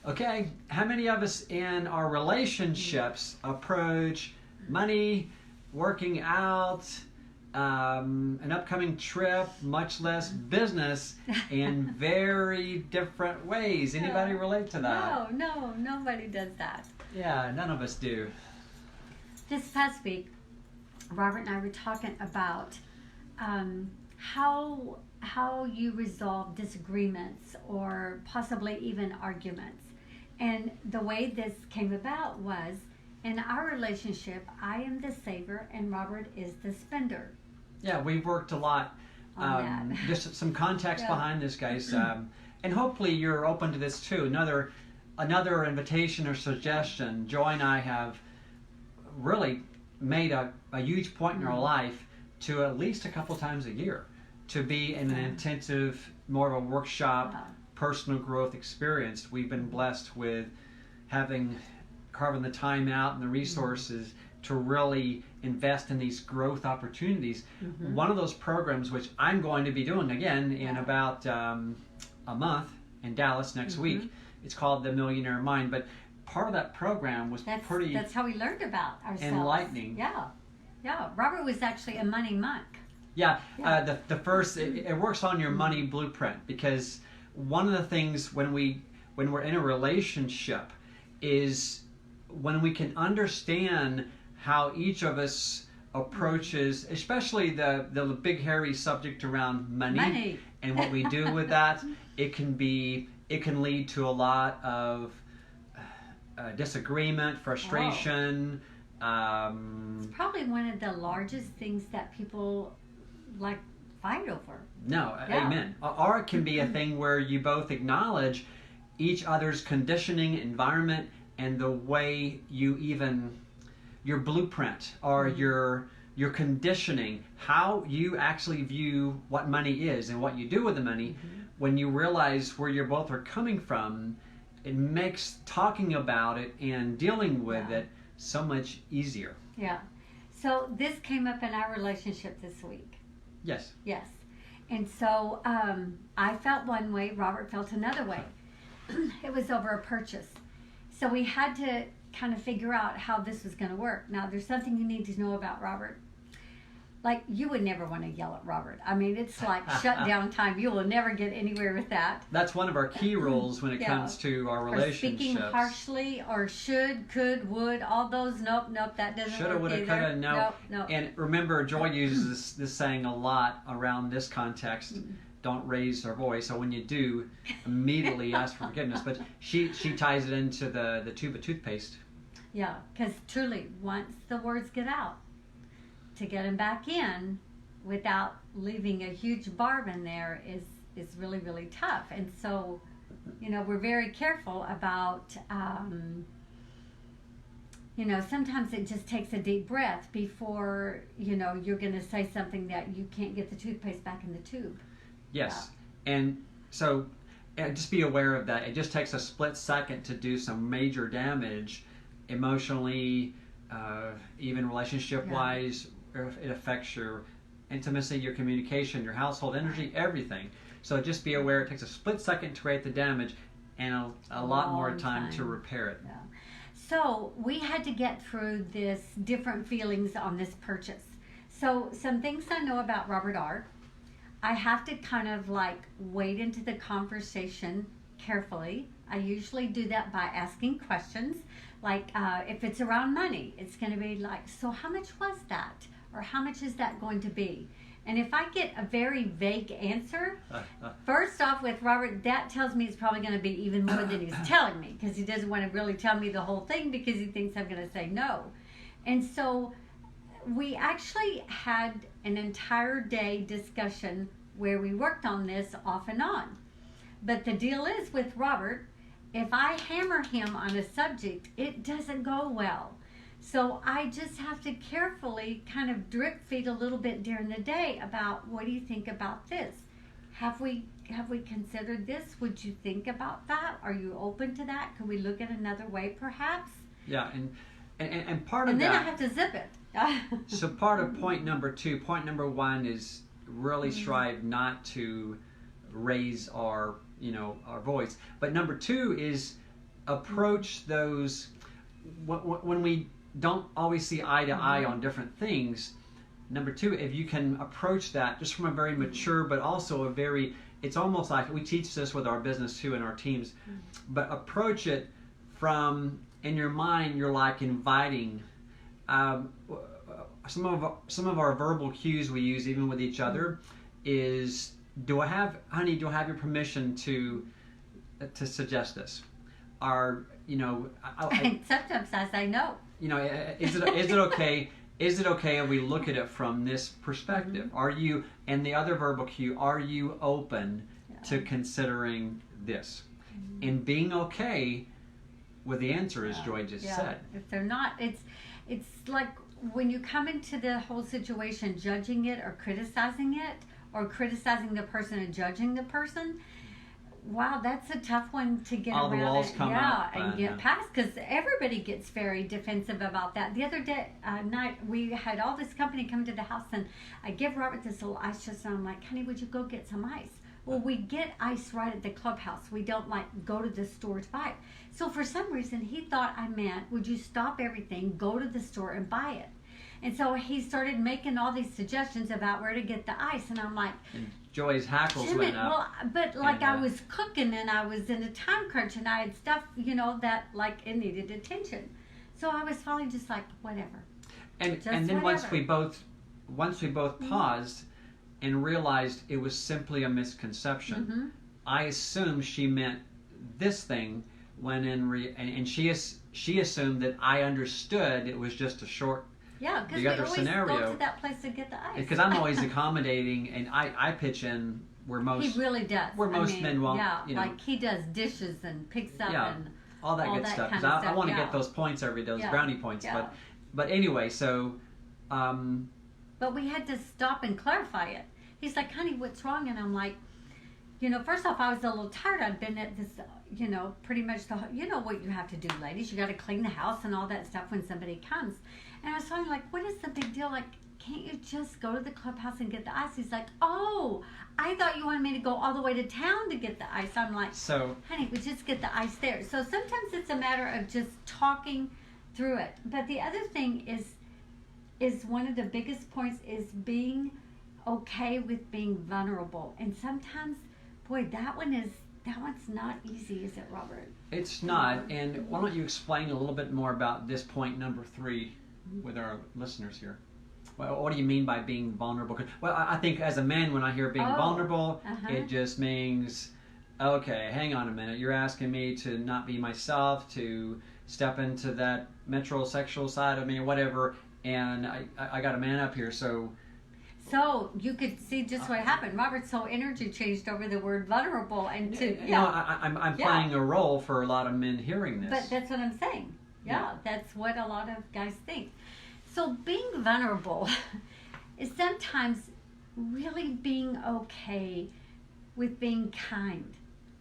Okay, how many of us in our relationships approach money, working out, an upcoming trip, much less business, in very different ways? Anybody relate to that? No, nobody does that. Yeah, none of us do. This past week, Robert and I were talking about how you resolve disagreements or possibly even arguments. And the way this came about was in our relationship, I am the saver and Robert is the spender. Yeah, we've worked a lot. On that. Just some context Yeah. behind this, guys, and hopefully you're open to this too. Another invitation or suggestion. Joy and I have really made a huge point in our life to at least a couple times a year to be in an intensive, more of a workshop, personal growth experience. We've been blessed with carving the time out and the resources to really invest in these growth opportunities. One of those programs, which I'm going to be doing again in about a month in Dallas next week, it's called The Millionaire Mind. But part of that program was That's how we learned about ourselves. enlightening. Yeah. Robert was actually a money monk. Yeah. The first it works on your money blueprint, because one of the things when we're in a relationship is when we can understand how each of us approaches, especially the big hairy subject around money. And what we do with that. It can lead to a lot of disagreement, frustration. It's probably one of the largest things that people fight over. No, amen. Or it can be a thing where you both acknowledge each other's conditioning, environment, and the way your blueprint or your conditioning, how you actually view what money is and what you do with the money. When you realize where you both are coming from, it makes talking about it and dealing with it so much easier. Yeah. So this came up in our relationship this week. Yes. Yes. And so I felt one way, Robert felt another way. It was over a purchase. So we had to kind of figure out how this was going to work. Now, there's something you need to know about Robert. You would never want to yell at Robert. I mean, it's like shutdown time. You will never get anywhere with that. That's one of our key rules when it comes to our relationships. Or speaking harshly, or should, could, would, all those. Nope, that doesn't Shoulda, work woulda, either. coulda, no. No. And remember, Joy uses this saying a lot around this context. Don't raise our voice. So when you do, immediately ask for forgiveness. But she ties it into the tube of toothpaste. Yeah, because truly, once the words get out, to get them back in without leaving a huge barb in there is really, really tough. And so, we're very careful about, sometimes it just takes a deep breath before, you're going to say something that you can't get the toothpaste back in the tube. Yes. And so just be aware of that. It just takes a split second to do some major damage emotionally, even relationship-wise. It affects your intimacy, your communication, your household energy, everything. So just be aware it takes a split second to create the damage and a lot more time to repair it. Yeah. So we had to get through this different feelings on this purchase. So some things I know about Robert are, I have to kind of wade into the conversation carefully. I usually do that by asking questions. If it's around money, it's going to be so how much was that? Or how much is that going to be? And if I get a very vague answer, first off with Robert, that tells me it's probably going to be even more than he's telling me, because he doesn't want to really tell me the whole thing because he thinks I'm going to say no. And so we actually had an entire day discussion where we worked on this off and on. But the deal is with Robert, if I hammer him on a subject, it doesn't go well. So I just have to carefully kind of drip feed a little bit during the day about, what do you think about this? Have we considered this? Would you think about that? Are you open to that? Could we look at another way perhaps? Yeah, and part of that. And then that, I have to zip it. So part of point number 1 is really strive not to raise our voice. But number 2 is approach those when we don't always see eye to eye on different things. Number two, if you can approach that just from a very mature, but also a very, it's almost like we teach this with our business too and our teams, but approach it from, in your mind, you're like inviting. Some of our verbal cues we use even with each other is, honey, do I have your permission to suggest this? Or, And sometimes I say no. Is it okay? Is it okay if we look at it from this perspective? Are you, and the other verbal cue, are you open to considering this? And being okay with the answer, as Joy just said. If they're not, it's like when you come into the whole situation judging it or criticizing the person and judging the person. Wow, that's a tough one to get all around. The walls come up and get past, because everybody gets very defensive about that. The other day night, we had all this company come to the house, and I give Robert this little ice chest, and I'm like, honey, would you go get some ice? Well, we get ice right at the clubhouse. We don't go to the store to buy it. So for some reason, he thought I meant, would you stop everything, go to the store and buy it? And so he started making all these suggestions about where to get the ice, and I'm like, and Joy's hackles went up. Well, but I was cooking and I was in a time crunch and I had stuff, that it needed attention. So I was finally just like, whatever. And then once we both paused and realized it was simply a misconception, I assumed she meant this thing when and she assumed that I understood it was just a short. Yeah, because we always go to that place to get the ice. Because I'm always accommodating, and I pitch in where most. He really does. Where most men won't. Yeah, like he does dishes and picks up and all that good stuff. Because I want to get those points every day, those brownie points. Yeah. But anyway, so. But we had to stop and clarify it. He's like, honey, what's wrong? And I'm like, first off, I was a little tired. I'd been at this, pretty much what you have to do, ladies. You got to clean the house and all that stuff when somebody comes. And I was telling him, like, what is the big deal? Like, can't you just go to the clubhouse and get the ice? He's like, oh, I thought you wanted me to go all the way to town to get the ice. I'm like, honey, we just get the ice there. So sometimes it's a matter of just talking through it. But the other thing is one of the biggest points is being okay with being vulnerable. And sometimes, boy, that one's not easy, is it, Robert? It's not. And why don't you explain a little bit more about this point number 3 with our listeners here? Well, what do you mean by being vulnerable? Well, I think as a man, when I hear being vulnerable, it just means, okay, hang on a minute. You're asking me to not be myself, to step into that metrosexual side of me or whatever, and I got a man up here, so... So you could see just what happened. Robert's whole energy changed over the word vulnerable, and I'm playing a role for a lot of men hearing this. But that's what I'm saying. Yeah, that's what a lot of guys think. So being vulnerable is sometimes really being okay with being kind,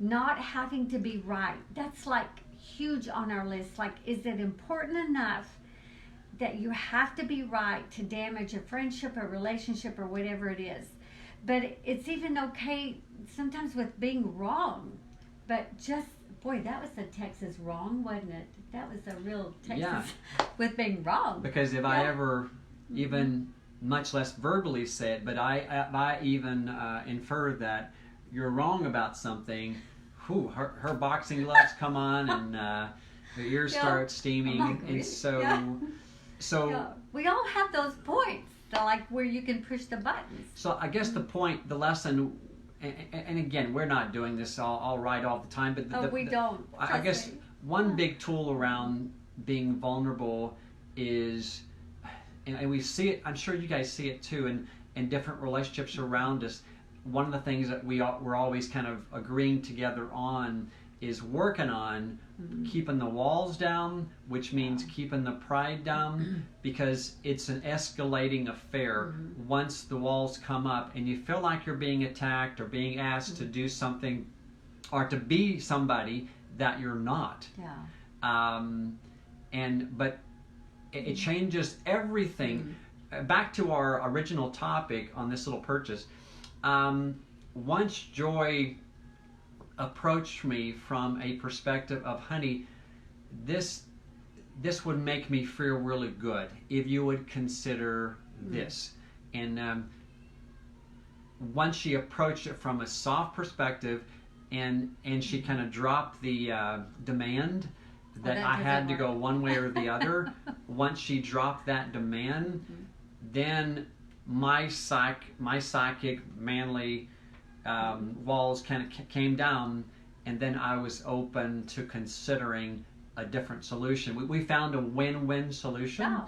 not having to be right. That's like huge on our list. Like, is it important enough that you have to be right to damage a friendship, a relationship, or whatever it is? But it's even okay sometimes with being wrong. But just, boy, that was the Texas wrong, wasn't it? That was a real Texas with being wrong. Because if I ever even, much less verbally say it, but I even infer that you're wrong about something, her boxing gloves come on and the ears start steaming. And so we all have those points, like where you can push the buttons. So I guess the lesson, and again, we're not doing this all right all the time, but we don't. I guess one big tool around being vulnerable is, and we see it, I'm sure you guys see it too, in different relationships around us. One of the things that we're always kind of agreeing together on is working on keeping the walls down, which means keeping the pride down, because it's an escalating affair once the walls come up and you feel like you're being attacked or being asked to do something or to be somebody that you're not. But it changes everything. Back to our original topic on this little purchase. Once Joy approached me from a perspective of, honey, this would make me feel really good if you would consider this. And once she approached it from a soft perspective, and she kind of dropped the demand that I had to go one way or the other. Once she dropped that demand, then my psychic manly walls kind of came down, and then I was open to considering a different solution. We found a win-win solution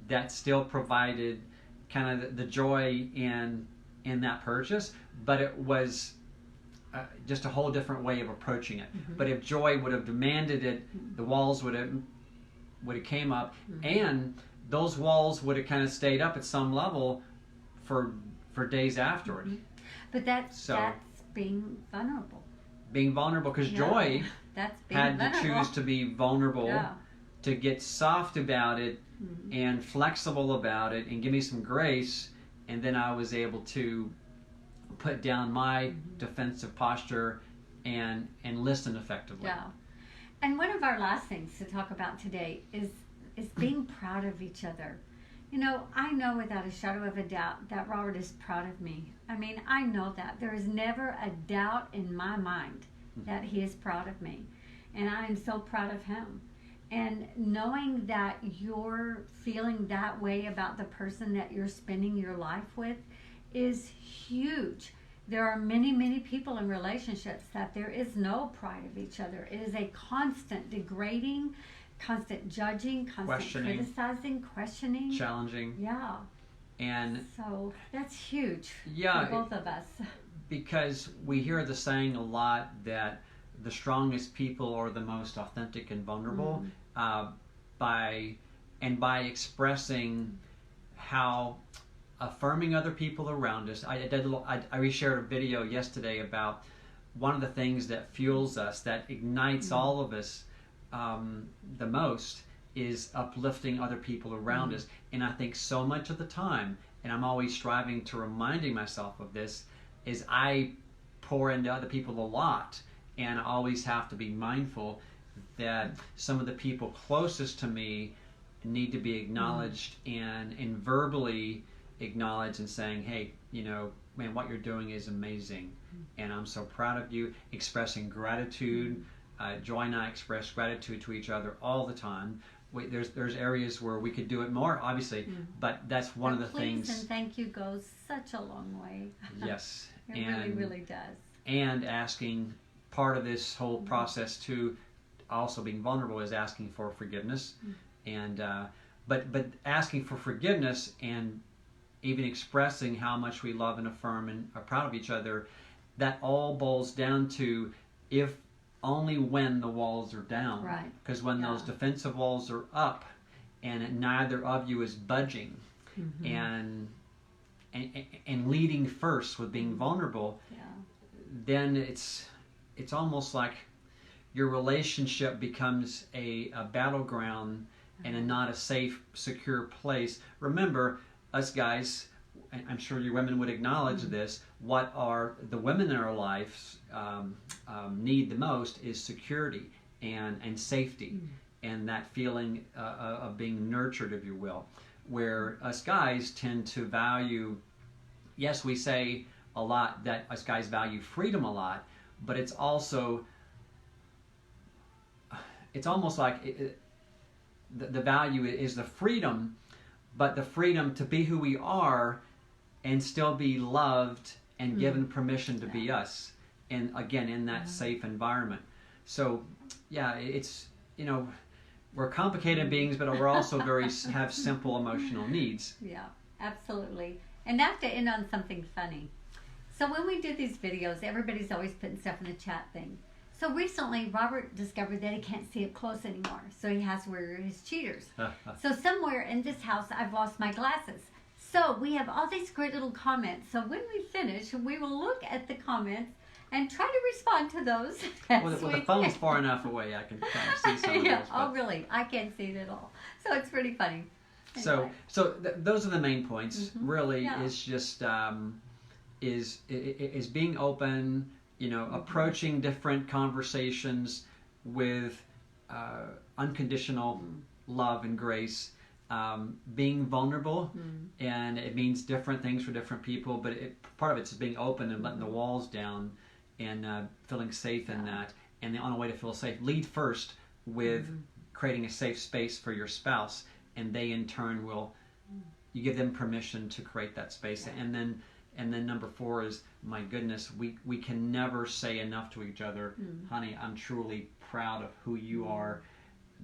that still provided kind of the joy in that purchase, but it was just a whole different way of approaching it. But if Joy would have demanded it, the walls would have came up, and those walls would have kind of stayed up at some level for days afterward. But that's being vulnerable. Being vulnerable, because Joy had to choose to be vulnerable, to get soft about it, and flexible about it, and give me some grace, and then I was able to put down my defensive posture and listen effectively. Yeah. And one of our last things to talk about today is being proud of each other. You know, I know without a shadow of a doubt that Robert is proud of me. I mean, I know that. There is never a doubt in my mind that he is proud of me. And I am so proud of him. And knowing that you're feeling that way about the person that you're spending your life with is huge. There are many, many people in relationships that there is no pride of each other. It is a constant degrading, constant judging, constant criticizing, questioning, challenging. Yeah. And so that's huge for both of us. Because we hear the saying a lot that the strongest people are the most authentic and vulnerable, by expressing how affirming other people around us. I reshared a video yesterday about one of the things that fuels us, that ignites all of us the most, is uplifting other people around us. And I think so much of the time, and I'm always striving to reminding myself of this, is I pour into other people a lot, and I always have to be mindful that some of the people closest to me need to be acknowledged and verbally acknowledged, and saying, hey, you know, man, what you're doing is amazing, and I'm so proud of you. Expressing gratitude. Joy and I express gratitude to each other all the time. There's areas where we could do it more, obviously, but that's one of the things. Please and thank you goes such a long way. Yes. It really, really does. And asking, part of this whole process too, also being vulnerable, is asking for forgiveness, and but asking for forgiveness and even expressing how much we love and affirm and are proud of each other. That all boils down to if only when the walls are down. Right. Because when those defensive walls are up and neither of you is budging and leading first with being vulnerable, then it's almost like your relationship becomes a battleground and not a safe, secure place. Remember, us guys, I'm sure you women would acknowledge this, what are the women in our lives need the most is security and safety, and that feeling of being nurtured, if you will, where us guys tend to value, yes, we say a lot that us guys value freedom a lot, but it's also, it's almost like the value is the freedom, but the freedom to be who we are and still be loved and given permission to be us, and again in that safe environment. So it's, you know, we're complicated beings, but we're also have simple emotional needs. Yeah, absolutely. And now to end on something funny. So when we do these videos, everybody's always putting stuff in the chat thing. So recently, Robert discovered that he can't see up close anymore, so he has to wear his cheaters. So somewhere in this house, I've lost my glasses. So we have all these great little comments. So when we finish, we will look at the comments and try to respond to those. Well, the phone's far enough away, I can kind of see some of those. Oh, really? I can't see it at all. So it's pretty funny. Anyway. So those are the main points. Really, is just is being open. You know, approaching different conversations with unconditional love and grace, being vulnerable, and it means different things for different people, but part of it's being open and letting the walls down and feeling safe in that. And the only way to feel safe, lead first with creating a safe space for your spouse, and they in turn will, you give them permission to create that space. And then number 4 is, my goodness, we can never say enough to each other, honey, I'm truly proud of who you are,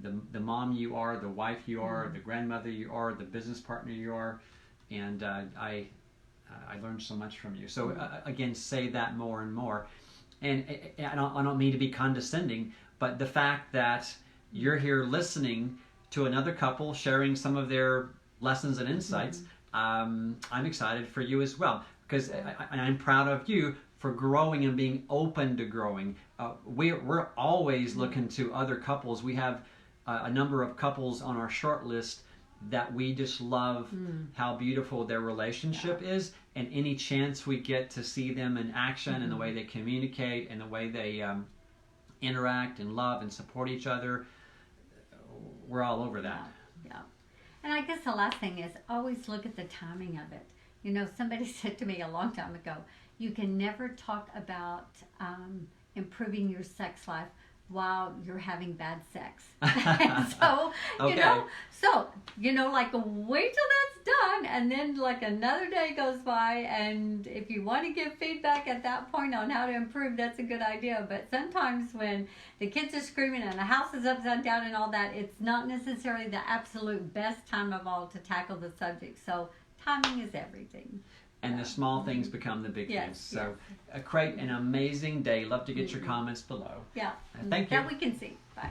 the mom you are, the wife you are, the grandmother you are, the business partner you are, and I learned so much from you. So again, say that more and more. And I don't mean to be condescending, but the fact that you're here listening to another couple sharing some of their lessons and insights, I'm excited for you as well, because I'm proud of you for growing and being open to growing. We're always looking to other couples. We have a number of couples on our short list that we just love how beautiful their relationship is, and any chance we get to see them in action and the way they communicate and the way they interact and love and support each other, we're all over that. Yeah. And I guess the last thing is, always look at the timing of it. You know, somebody said to me a long time ago, you can never talk about improving your sex life while you're having bad sex. And so, you know, like, wait till that's done, and then like another day goes by, and if you want to give feedback at that point on how to improve, that's a good idea. But sometimes when the kids are screaming and the house is upside down and all that, it's not necessarily the absolute best time of all to tackle the subject. So timing is everything. And the small things become the big things. So create an amazing day. Love to get your comments below. Yeah. Thank you. That we can see. Bye.